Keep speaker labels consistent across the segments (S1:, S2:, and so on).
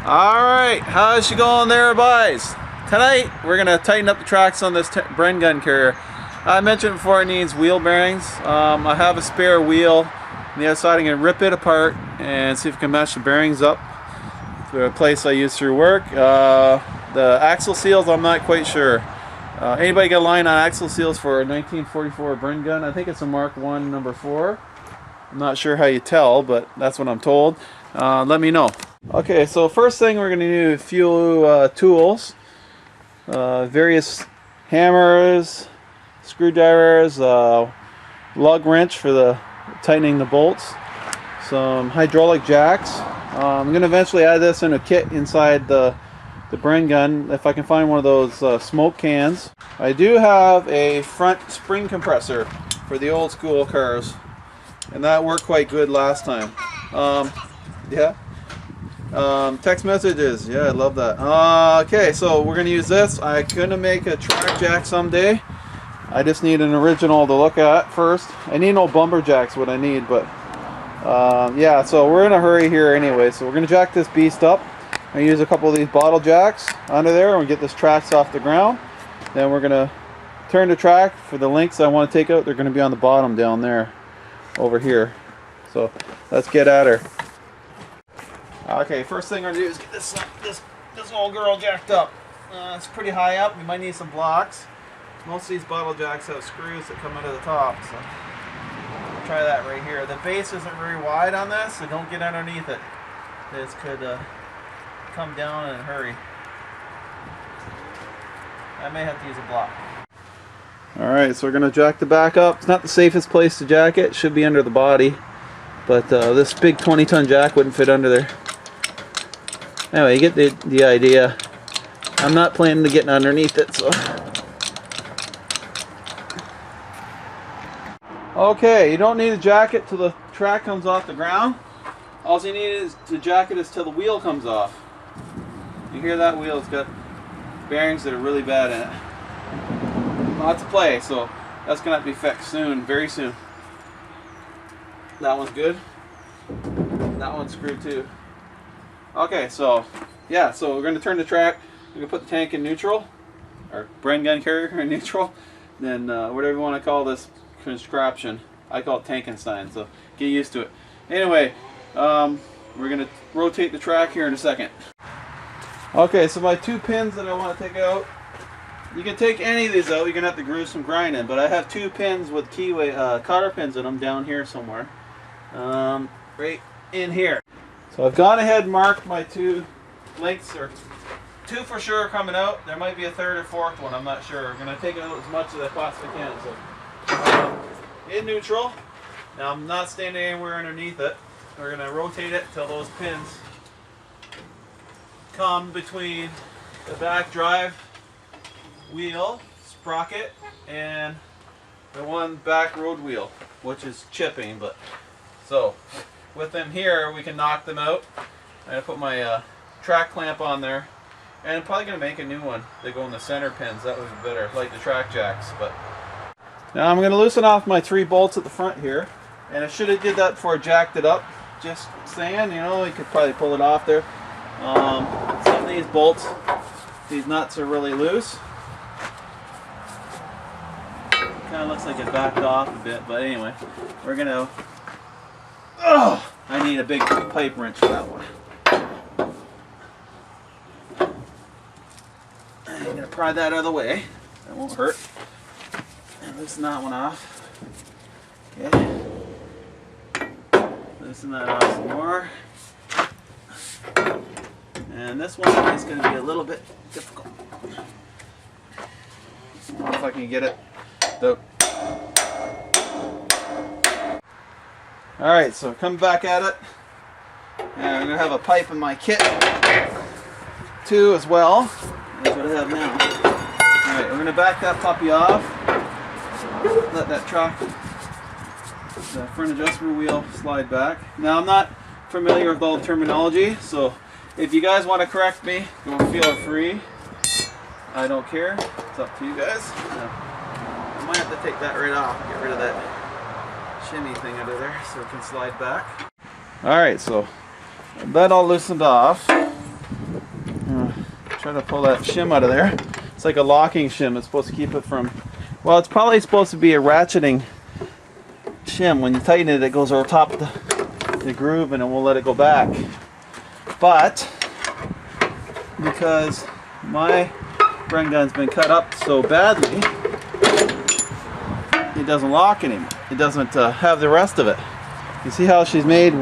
S1: Alright, how's she going there, boys? Tonight we're going to tighten up the tracks on this Bren gun carrier. I mentioned before it needs wheel bearings. I have a spare wheel on the other side. I'm going to rip it apart and see if I can match the bearings up to a place I use through work. The axle seals, I'm not quite sure. Anybody got a line on axle seals for a 1944 Bren gun? I think it's a Mark 1 number 4. I'm not sure how you tell, but that's what I'm told. Let me know. Okay, so first thing we're going to need a few tools. Various hammers, screwdrivers, lug wrench for the tightening the bolts, some hydraulic jacks. I'm going to eventually add this in a kit inside the Bren gun if I can find one of those smoke cans. I do have a front spring compressor for the old school cars, and that worked quite good last time. Yeah. Text messages, yeah, I love that. Okay, so we're gonna use this. I couldn't make a track jack someday. I just need an original to look at first. I need no bumper jacks, what I need, but yeah, so we're in a hurry here anyway. So we're gonna jack this beast up. I use a couple of these bottle jacks under there and get this tracks off the ground. Then we're gonna turn the track for the links I want to take out. They're gonna be on the bottom down there, over here. So let's get at her. Okay, first thing we're gonna do is get this old girl jacked up. It's pretty high up. We might need some blocks. Most of these bottle jacks have screws that come out of the top, so we'll try that right here. The base isn't very wide on this, so don't get underneath it. This could come down in a hurry. I may have to use a block. Alright, so we're gonna jack the back up. It's not the safest place to jack it. It should be under the body, but this big 20-ton jack wouldn't fit under there. Anyway, you get the idea. I'm not planning to get underneath it, so. Okay, you don't need to jack it till the track comes off the ground. All you need is to jack it till the wheel comes off. You hear that wheel? It's got bearings that are really bad in it. Lots of play, so that's gonna have to be fixed soon, very soon. That one's good. That one's screwed too. Okay, so yeah, so we're going to turn the track. We're going to put the tank in neutral, or Bren gun carrier in neutral. Then whatever you want to call this contraption, I call it Tankenstein. So get used to it. Anyway, we're going to rotate the track here in a second. Okay, so my 2 pins that I want to take out. You can take any of these out. You're going to have to groove some grinding, but I have 2 pins with keyway cotter pins in them down here somewhere. Right in here. So I've gone ahead and marked my 2 links, or 2 for sure coming out. There might be a 3rd or 4th one, I'm not sure. I'm going to take out as much as I possibly can. So in neutral. Now I'm not standing anywhere underneath it. We're going to rotate it till those pins come between the back drive wheel sprocket and the one back road wheel, which is chipping. But so with them here, we can knock them out. I put my track clamp on there, and I'm probably going to make a new one. They go in the center pins. That would be better, like the track jacks. But now I'm going to loosen off my 3 bolts at the front here, and I should have did that before I jacked it up. Just saying, you know, you could probably pull it off there. Some of these bolts, these nuts are really loose. Kind of looks like it backed off a bit, but anyway, we're going to. Oh, I need a big pipe wrench for that one. I'm going to pry that out of the way. That won't hurt. And loosen that one off. Okay. Loosen that off some more. And this one is going to be a little bit difficult. If I can get it. Alright, so come back at it. And I'm going to have a pipe in my kit too as well. That's what I have now. Alright, we're going to back that puppy off. Let that track, the front adjustment wheel, slide back. Now I'm not familiar with all the terminology, so if you guys want to correct me, go feel free. I don't care. It's up to you guys. I might have to take that right off, get rid of that shimmy thing under there so it can slide back. Alright, so that all loosened off. Try to pull that shim out of there. It's like a locking shim. It's supposed to keep it from, well, it's probably supposed to be a ratcheting shim. When you tighten it, it goes over top of the groove and it won't let it go back. But because my Bren gun's been cut up so badly, it doesn't lock anymore. It doesn't have the rest of it. You see how she's made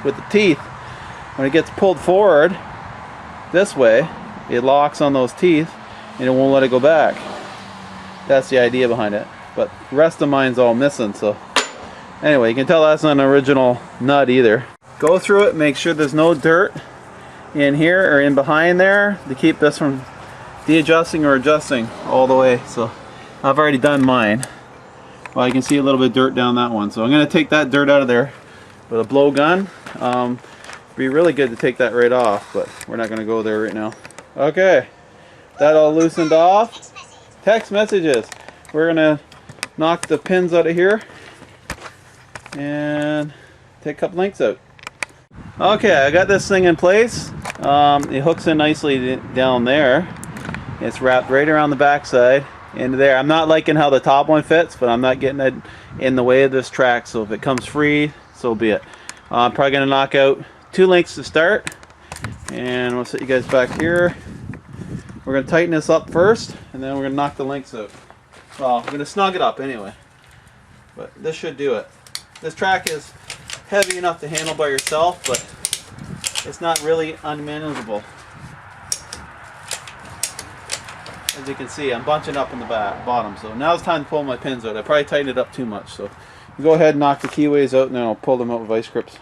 S1: with the teeth? When it gets pulled forward this way, it locks on those teeth and it won't let it go back. That's the idea behind it. But the rest of mine's all missing, so anyway, you can tell that's not an original nut either. Go through it, make sure there's no dirt in here or in behind there to keep this from de-adjusting or adjusting all the way. So I've already done mine. Well, you can see a little bit of dirt down that one. So I'm going to take that dirt out of there with a blow gun. It'd be really good to take that right off, but we're not going to go there right now. Okay, that all loosened off. Text messages. We're going to knock the pins out of here and take a couple links out. Okay, I got this thing in place. It hooks in nicely down there. It's wrapped right around the backside into there. I'm not liking how the top one fits, but I'm not getting it in the way of this track, so if it comes free, so be it. I'm probably going to knock out 2 links to start, and we'll set you guys back here. We're going to tighten this up first, and then we're going to knock the links out. Well, I'm going to snug it up anyway, but this should do it. This track is heavy enough to handle by yourself, but it's not really unmanageable. As you can see, I'm bunching up in the bottom, so now it's time to pull my pins out. I probably tightened it up too much, so you go ahead and knock the keyways out, and then I'll pull them out with vice grips.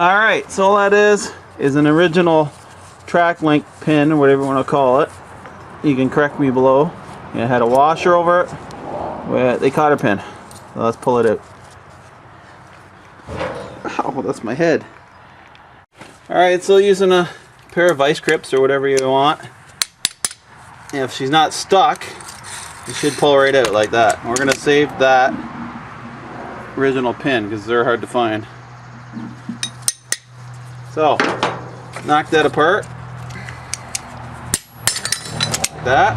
S1: Alright, so all that is an original track link pin, or whatever you want to call it. You can correct me below. It had a washer over it with a cotter pin. So let's pull it out. Oh, that's my head. Alright, so using a pair of vice grips or whatever you want. And if she's not stuck, you should pull right out like that. We're going to save that original pin because they're hard to find. So, knock that apart. Like that.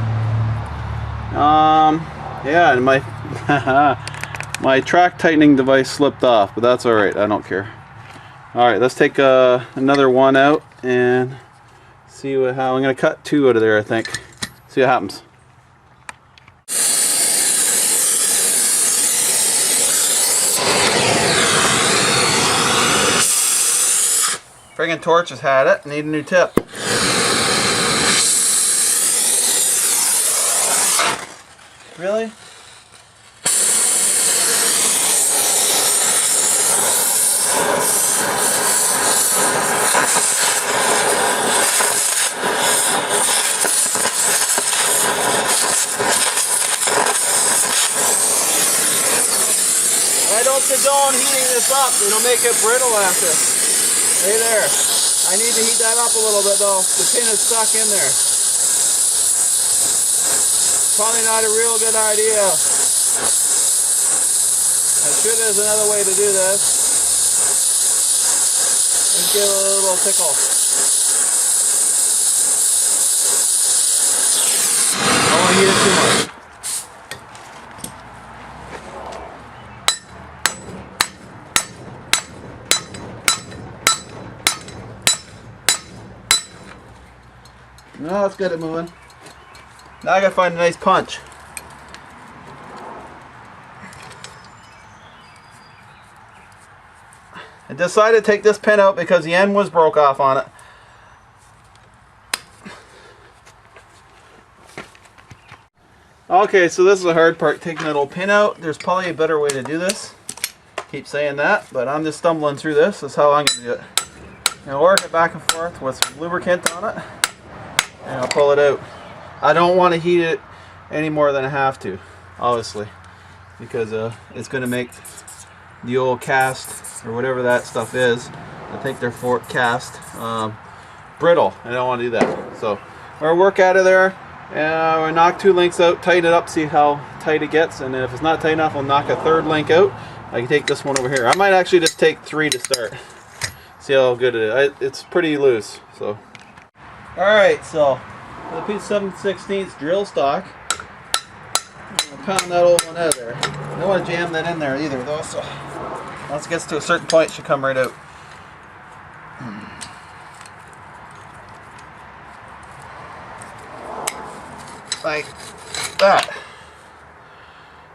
S1: Yeah, and my my track tightening device slipped off, but that's alright, I don't care. Alright, let's take another one out and see how I'm going to cut 2 out of there, I think. See what happens. Friggin' torch has had it. Need a new tip. Really? I don't condone heating this up. It'll make it brittle after. Hey there. I need to heat that up a little bit though. The pin is stuck in there. Probably not a real good idea. I'm sure there's another way to do this. Let's give it a little tickle. I don't want to heat it too much. No, let's get it moving. Now I gotta find a nice punch. I decided to take this pin out because the end was broke off on it. Okay, so this is the hard part, taking that old pin out. There's probably a better way to do this. Keep saying that, but I'm just stumbling through this. That's how I'm gonna do it. Now work it back and forth with some lubricant on it. And I'll pull it out. I don't want to heat it any more than I have to, obviously, because it's going to make the old cast or whatever that stuff is. I think they're fork cast brittle. I don't want to do that. So we'll work out of there. We'll knock 2 links out, tighten it up, see how tight it gets, and then if it's not tight enough, I'll knock a 3rd link out. I can take this one over here. I might actually just take 3 to start. See how good it is. It's pretty loose. So. Alright, so with a piece of 7/16 drill stock, I'll pound that old one out of there. I don't want to jam that in there either though, so once it gets to a certain point it should come right out. Like that.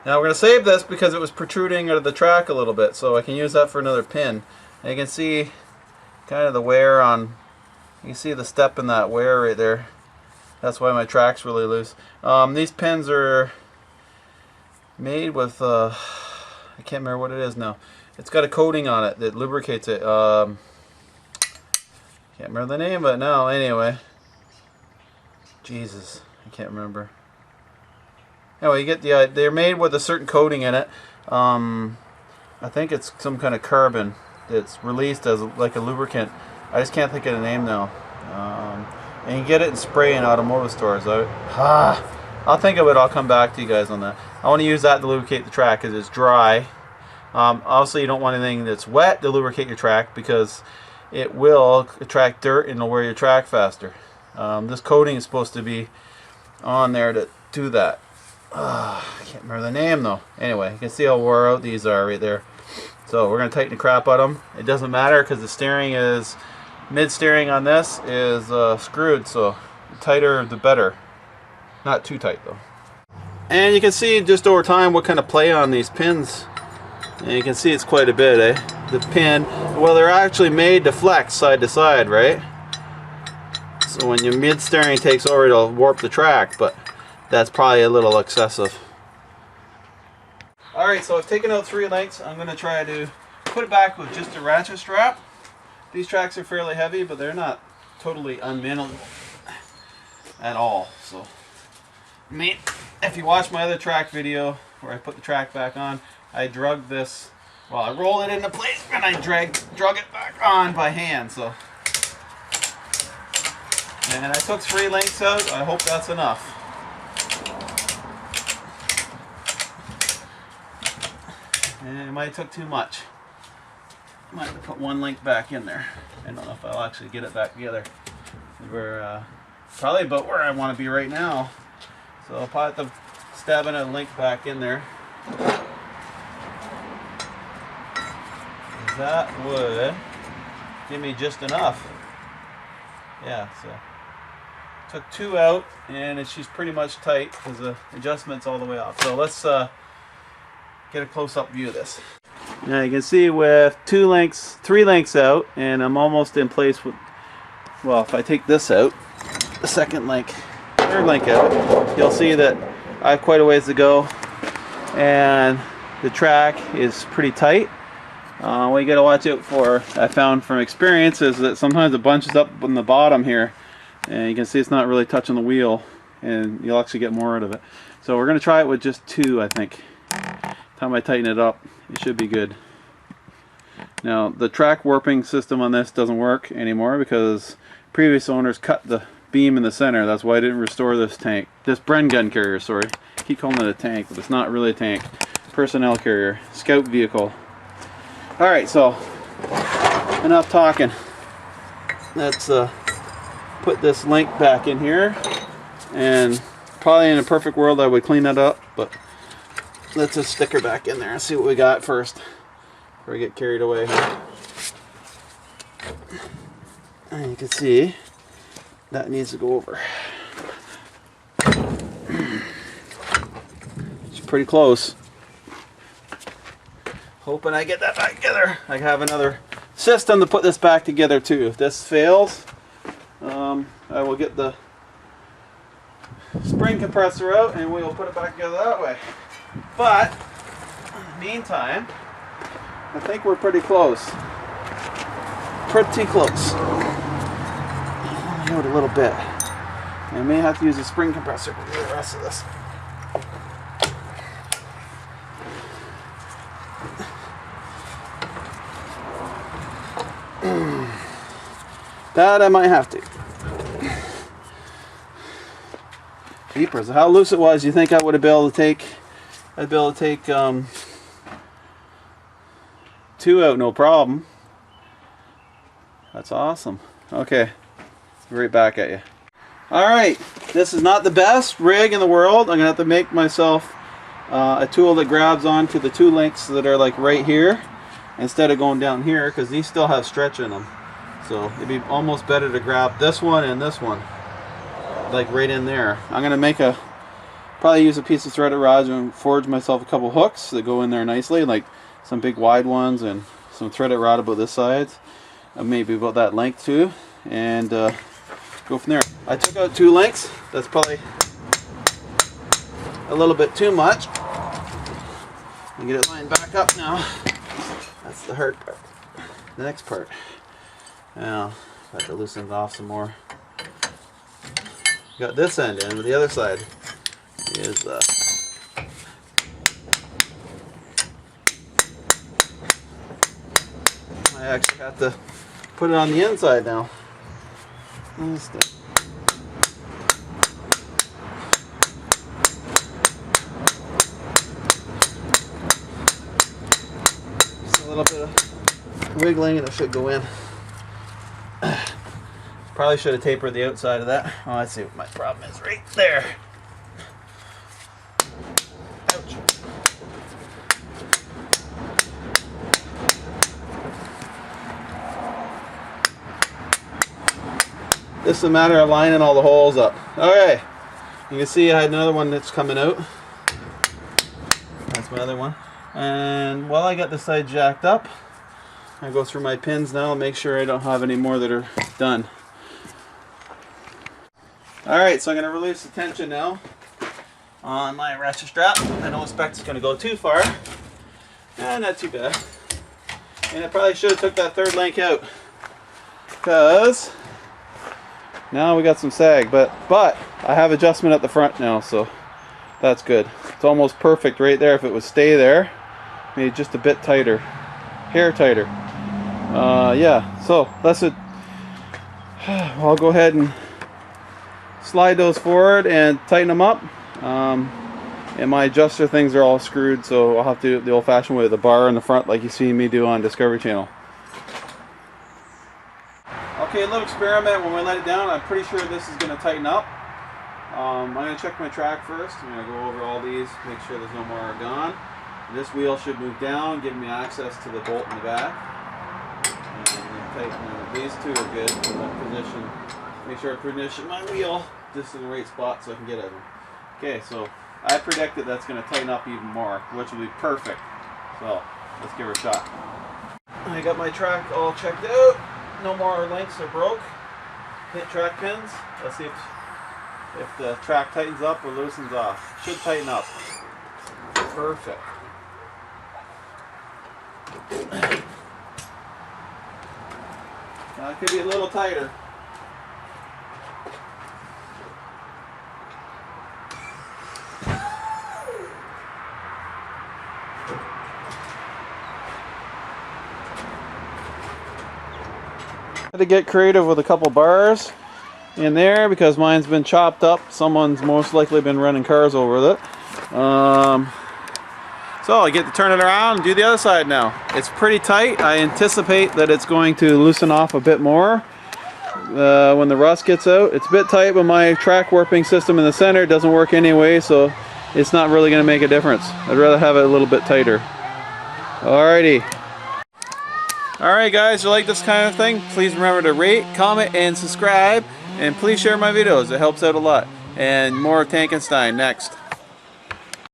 S1: Now we're going to save this because it was protruding out of the track a little bit, so I can use that for another pin. And you can see kind of the wear on, you can see the step in that wear right there. That's why my track's really loose. These pins are made with, I can't remember what it is now. It's got a coating on it that lubricates it. Can't remember the name of it now. Anyway, Jesus, I can't remember. Anyway, you get the they're made with a certain coating in it. I think it's some kind of carbon that's released as like a lubricant. I just can't think of the name now. And you get it in spray in automotive stores. I'll think of it. I'll come back to you guys on that. I want to use that to lubricate the track because it's dry. Also, you don't want anything that's wet to lubricate your track because it will attract dirt and it'll wear your track faster. This coating is supposed to be on there to do that. I can't remember the name though. Anyway, you can see how wore out these are right there. So we're going to tighten the crap out of them. It doesn't matter because the steering is, mid-steering on this is screwed, so the tighter the better. Not too tight though. And you can see just over time what kind of play on these pins. And you can see it's quite a bit, eh? The pin, well, they're actually made to flex side to side, right? So when your mid-steering takes over, it'll warp the track, but that's probably a little excessive. Alright, so I've taken out 3 lengths. I'm going to try to put it back with just a ratchet strap. These tracks are fairly heavy, but they're not totally unmanageable at all. So, if you watch my other track video where I put the track back on, I drug this, well, I rolled it into place and I drug it back on by hand. So, and I took 3 lengths out. I hope that's enough. And it might have took too much. Might have to put 1 length back in there. I don't know if I'll actually get it back together. We're probably about where I want to be right now. So I'll probably have to stab in a length back in there. That would give me just enough. Yeah, so took 2 out and she's pretty much tight because the adjustment's all the way off. So let's get a close-up view of this. Now you can see with 3 lengths out, and I'm almost in place with, well, if I take this out, the 2nd length, 3rd length out, you'll see that I have quite a ways to go, and the track is pretty tight. What you got to watch out for, I found from experience, is that sometimes it bunches up on the bottom here, and you can see it's not really touching the wheel, and you'll actually get more out of it. So we're going to try it with just 2, I think. Time I tighten it up, it should be good. Now the track warping system on this doesn't work anymore because previous owners cut the beam in the center. That's why I didn't restore this tank. This Bren gun carrier, sorry. I keep calling it a tank, but it's not really a tank. Personnel carrier, scout vehicle. Alright, so enough talking. Let's put this link back in here, and probably in a perfect world I would clean that up, but let's just stick her back in there and see what we got first before I get carried away. And you can see that needs to go over. It's pretty close. Hoping I get that back together. I have another system to put this back together too. If this fails, I will get the spring compressor out and we'll put it back together that way. But in the meantime, I think we're pretty close. Pretty close. I'll note a little bit. I may have to use a spring compressor to do the rest of this. That I might have to. Jeepers, how loose it was, you think I would have been able to take? I'd be able to take 2 out, no problem. That's awesome. Okay, right back at you. Alright, this is not the best rig in the world. I'm going to have to make myself a tool that grabs onto the two links that are like right here instead of going down here, because these still have stretch in them. So it'd be almost better to grab this one and this one, like right in there. I'm going to probably use a piece of threaded rod and forge myself a couple hooks that go in there nicely, like some big wide ones and some threaded rod about this size, maybe about that length too, and go from there. I took out 2 links. That's probably a little bit too much. Get it lined back up now. That's the hard part. The next part. Now, I have to loosen it off some more. Got this end in, but the other side is I actually have to put it on the inside now. Just a little bit of wiggling and it should go in. Probably should have tapered the outside of that. Oh, let's see what my problem is right there. Ouch. This is a matter of lining all the holes up. Okay, you can see I had another one that's coming out. That's my other one. And while I got this side jacked up, I go through my pins now and make sure I don't have any more that are done. Alright, so I'm going to release the tension now on my ratchet strap. I don't expect it's going to go too far. Not too bad. And I probably should have took that third link out, because now we got some sag, but I have adjustment at the front now, so that's good. It's almost perfect right there. If it would stay there, maybe just a bit tighter, hair tighter. Yeah, so that's it. I'll go ahead and slide those forward and tighten them up. And my adjuster things are all screwed, so I'll have to do it the old-fashioned way with the bar in the front, like you see me do on Discovery Channel. Okay, a little experiment. When we let it down, I'm pretty sure this is going to tighten up. I'm going to check my track first. I'm going to go over all these, make sure there's no more are gone. This wheel should move down, giving me access to the bolt in the back. And these two are good in that position. Make sure I position my wheel just in the right spot so I can get at them. Okay, so I predicted that's going to tighten up even more, which will be perfect. So let's give it a shot. I got my track all checked out. No more links are broke. Hit track pins. Let's see if the track tightens up or loosens off. Should tighten up. Perfect. Now it could be a little tighter. To get creative with a couple bars in there because mine's been chopped up. Someone's most likely been running cars over it. So I get to turn it around and do the other side now. It's pretty tight. I anticipate that it's going to loosen off a bit more when the rust gets out. It's a bit tight, but my track warping system in the center doesn't work anyway, so it's not really going to make a difference. I'd rather have it a little bit tighter. Alrighty. Alright guys, if you like this kind of thing, please remember to rate, comment, and subscribe. And please share my videos. It helps out a lot. And more Tankenstein next.